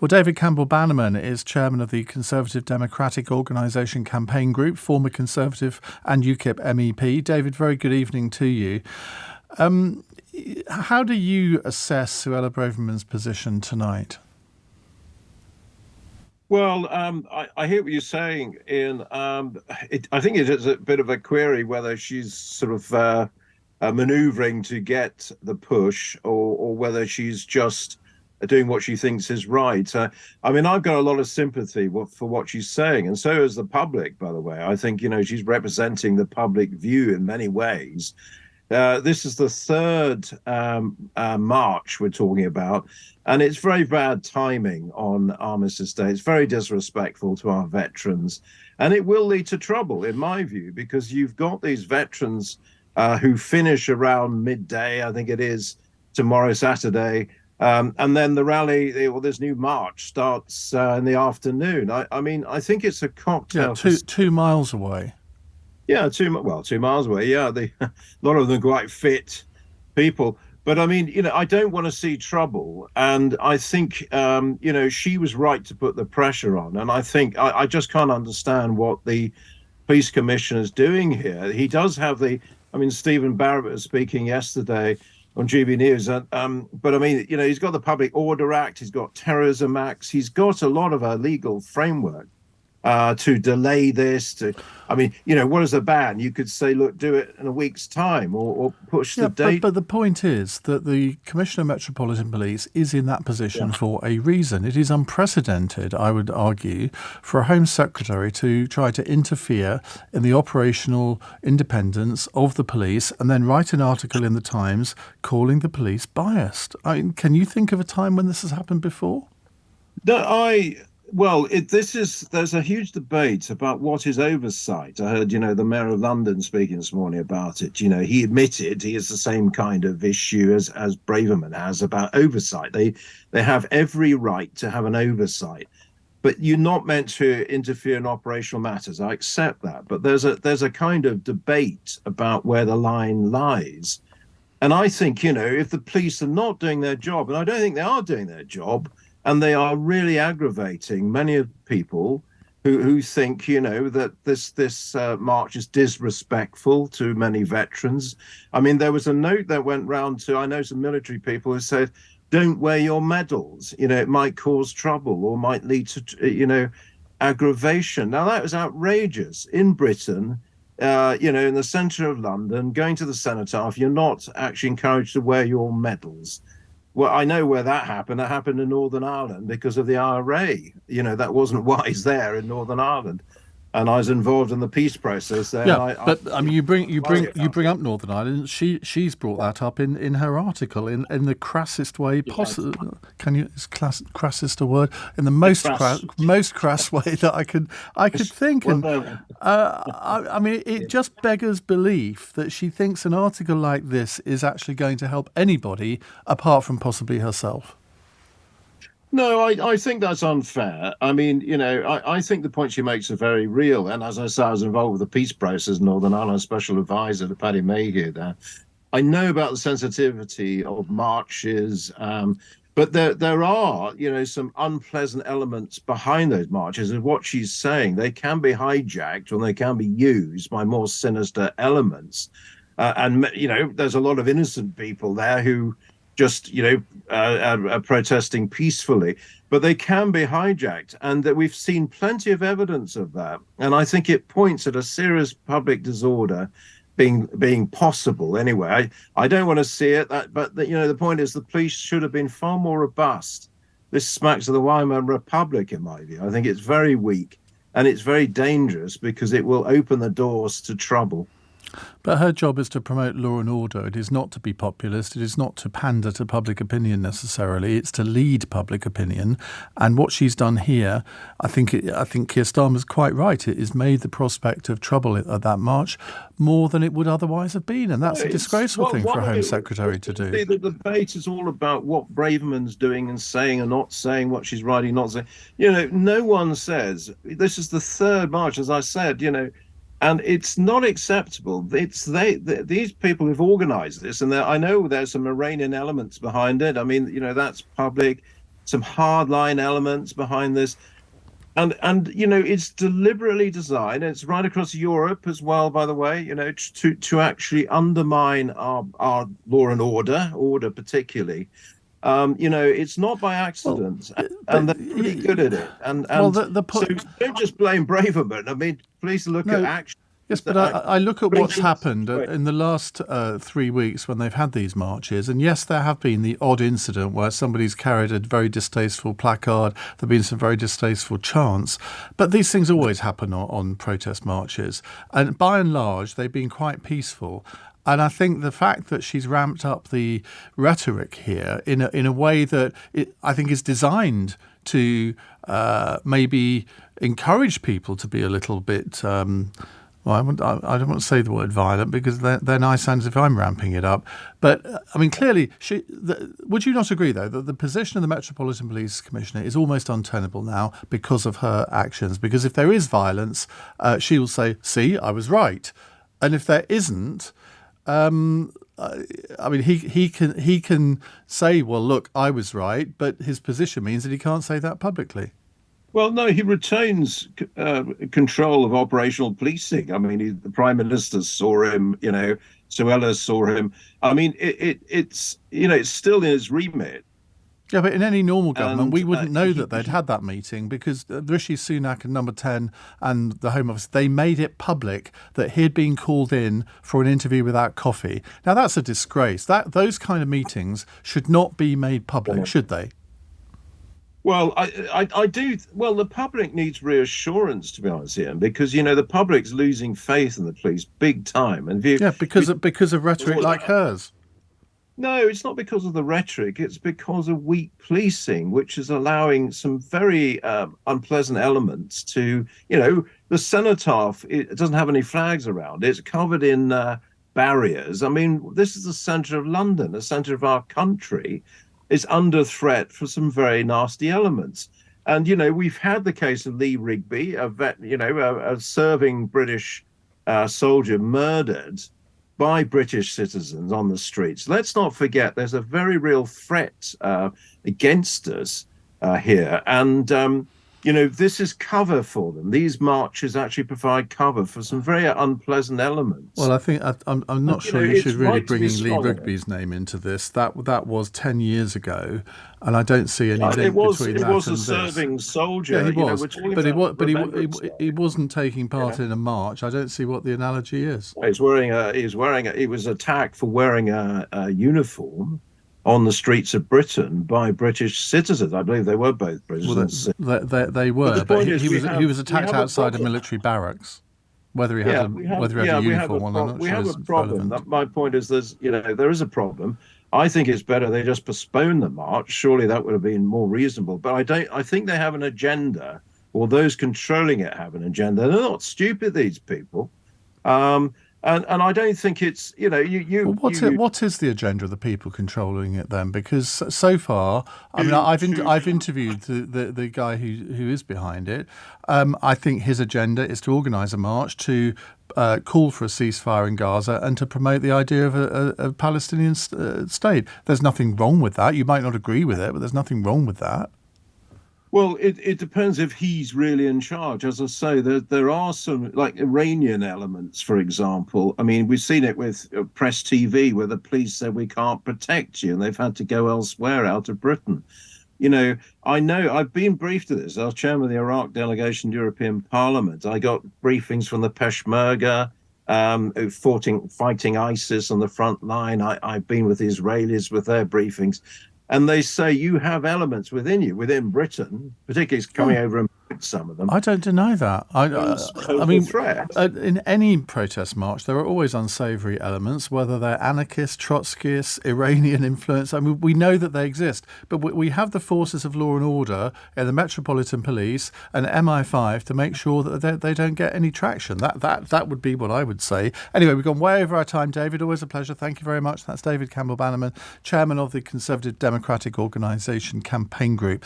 Well, David Campbell Bannerman is chairman of the Conservative Democratic Organisation Campaign Group, former Conservative and UKIP MEP. David, very good evening to you. How do you assess Suella Braverman's position tonight? Well, I hear what you're saying, Ian. I think it is a bit of a query whether she's sort of manoeuvring to get the push or whether she's just doing what she thinks is right. I mean, I've got a lot of sympathy for what she's saying, and so is the public, by the way. I think, she's representing the public view in many ways. This is the third march we're talking about, and it's very bad timing on Armistice Day. It's very disrespectful to our veterans, and it will lead to trouble, in my view, because you've got these veterans who finish around midday, I think it is tomorrow, Saturday, and then the rally, this new march starts in the afternoon. I mean, I think it's a cocktail. Yeah, 2 miles away. Yeah, 2 miles away. Yeah, a lot of them quite fit people. But I mean, I don't want to see trouble. And I think, she was right to put the pressure on. And I think I just can't understand what the police commissioner is doing here. He does have Stephen Barrett was speaking yesterday on GB News. But I mean, he's got the Public Order Act, he's got Terrorism Acts, he's got a lot of a legal framework to delay this. What is a ban? You could say, look, do it in a week's time or push the date. But the point is that the Commissioner of Metropolitan Police is in that position for a reason. It is unprecedented, I would argue, for a Home Secretary to try to interfere in the operational independence of the police and then write an article in the Times calling the police biased. Can you think of a time when this has happened before? There's a huge debate about what is oversight. I heard, the Mayor of London speaking this morning about it. He admitted he has the same kind of issue as Braverman has about oversight. They have every right to have an oversight, but you're not meant to interfere in operational matters. I accept that, but there's a kind of debate about where the line lies. And I think, if the police are not doing their job, and I don't think they are doing their job, and they are really aggravating many of people who think, that this march is disrespectful to many veterans. I mean, there was a note that went round to, I know some military people who said, don't wear your medals. It might cause trouble or might lead to, aggravation. Now, that was outrageous. In Britain, in the centre of London, going to the cenotaph, you're not actually encouraged to wear your medals. Well, I know where that happened. That happened in Northern Ireland because of the IRA. That wasn't wise there in Northern Ireland, and I was involved in the peace process there. Yeah, you bring up Northern Ireland. She's brought that up in her article in the crassest way possible. Is crassest a word? In the most crass way that I could think. It just beggars belief that she thinks an article like this is actually going to help anybody apart from possibly herself. No, I think that's unfair. I mean, I think the point she makes are very real. And as I say, I was involved with the peace process in Northern Ireland, special advisor to Paddy Mayhew there. I know about the sensitivity of marches, but there are, some unpleasant elements behind those marches. And what she's saying, they can be hijacked or they can be used by more sinister elements. There's a lot of innocent people there who just protesting peacefully, but they can be hijacked, and that we've seen plenty of evidence of that. And I think it points at a serious public disorder being possible. Anyway, I don't want to see it, but the point is the police should have been far more robust. This smacks of the Weimar Republic, in my view. I think it's very weak, and it's very dangerous because it will open the doors to trouble. But her job is to promote law and order. It is not to be populist. It is not to pander to public opinion necessarily. It's to lead public opinion. And what she's done here, I think Keir Starmer's quite right. It has made the prospect of trouble at that march more than it would otherwise have been. And that's a disgraceful thing for a Home Secretary to do. The debate is all about what Braverman's doing and saying and not saying, what she's writing, not saying. No one says, this is the third march, as I said, and it's not acceptable. These people who've organised this, and I know there's some Iranian elements behind it. I mean, that's public. some hardline elements behind this. And you know, it's deliberately designed, and it's right across Europe as well, by the way, you know, to actually undermine our law and order particularly. You know, it's not by Well, accident, but and they're pretty good at it. And well, and so don't just blame Braverman. I mean, please look at no. actions Yes, but that I actually look at bring what's things happened to in the last 3 weeks when they've had these marches. And yes, there have been the odd incident where somebody's carried a very distasteful placard. There have been some very distasteful chants. But these things always happen on protest marches. And by and large, they've been quite peaceful. And I think the fact that she's ramped up the rhetoric here in a way that I think is designed to maybe encourage people to be a little bit. Well, I don't want to say the word violent because they're nice sounds if I'm ramping it up. But, I mean, clearly, would you not agree, though, that the position of the Metropolitan Police Commissioner is almost untenable now because of her actions? Because if there is violence, she will say, see, I was right. And if there isn't, I mean, he can say, well, look, I was right, but his position means that he can't say that publicly. Well, no, he retains control of operational policing. I mean, the Prime Minister saw him, you know, Suella saw him. I mean, it's, you know, it's still in his remit. Yeah, but in any normal government, And we wouldn't know that they'd had that meeting because Rishi Sunak and Number 10 and the Home Office, they made it public that he'd been called in for an interview without coffee. Now, that's a disgrace. Those kind of meetings should not be made public, should they? Well, I do. Well, the public needs reassurance, to be honest, Ian, because you know the public's losing faith in the police big time. And because of rhetoric like hers. No, it's not because of the rhetoric. It's because of weak policing, which is allowing some very unpleasant elements to, you know, the cenotaph. It doesn't have any flags around. It's covered in barriers. I mean, this is the centre of London, the centre of our country. Is under threat for some very nasty elements. And, you know, we've had the case of Lee Rigby, a serving British soldier murdered by British citizens on the streets. Let's not forget there's a very real threat against us here. And, you know, this is cover for them. These marches actually provide cover for some very unpleasant elements. Well, I think I'm not sure you should really bring Lee Rigby's name into this. That was 10 years ago, and I don't see any link between that and this. It was a serving soldier. Yeah, he was, he wasn't taking part in a march. I don't see what the analogy is. He was attacked for wearing a uniform on the streets of Britain by British citizens. I believe they were both British. Well, they were, but he was attacked outside a military barracks. Whether he had a uniform or not, we have a problem. My point is, there is a problem. I think it's better they just postpone the march. Surely that would have been more reasonable. But I think they have an agenda, or those controlling it have an agenda. They're not stupid, these people. And I don't think it's, what is the agenda of the people controlling it then? Because so far, I mean, I've interviewed the guy who is behind it. I think his agenda is to organise a march to call for a ceasefire in Gaza and to promote the idea of a Palestinian state. There's nothing wrong with that. You might not agree with it, but there's nothing wrong with that. Well, it depends if he's really in charge. As I say, there are some like Iranian elements, for example. I mean, we've seen it with Press TV where the police said we can't protect you and they've had to go elsewhere out of Britain. You know, I've been briefed to this. I was chairman of the Iraq delegation to European Parliament. I got briefings from the Peshmerga fighting ISIS on the front line. I've been with the Israelis with their briefings. And they say you have elements within Britain, particularly coming over and some of them. I don't deny that. I mean, threat. In any protest march, there are always unsavoury elements, whether they're anarchists, Trotskyists, Iranian influence. I mean, we know that they exist, but we have the forces of law and order and the Metropolitan Police and MI5 to make sure that they don't get any traction. That would be what I would say. Anyway, we've gone way over our time, David. Always a pleasure. Thank you very much. That's David Campbell Bannerman, chairman of the Conservative Democratic Organisation Campaign Group.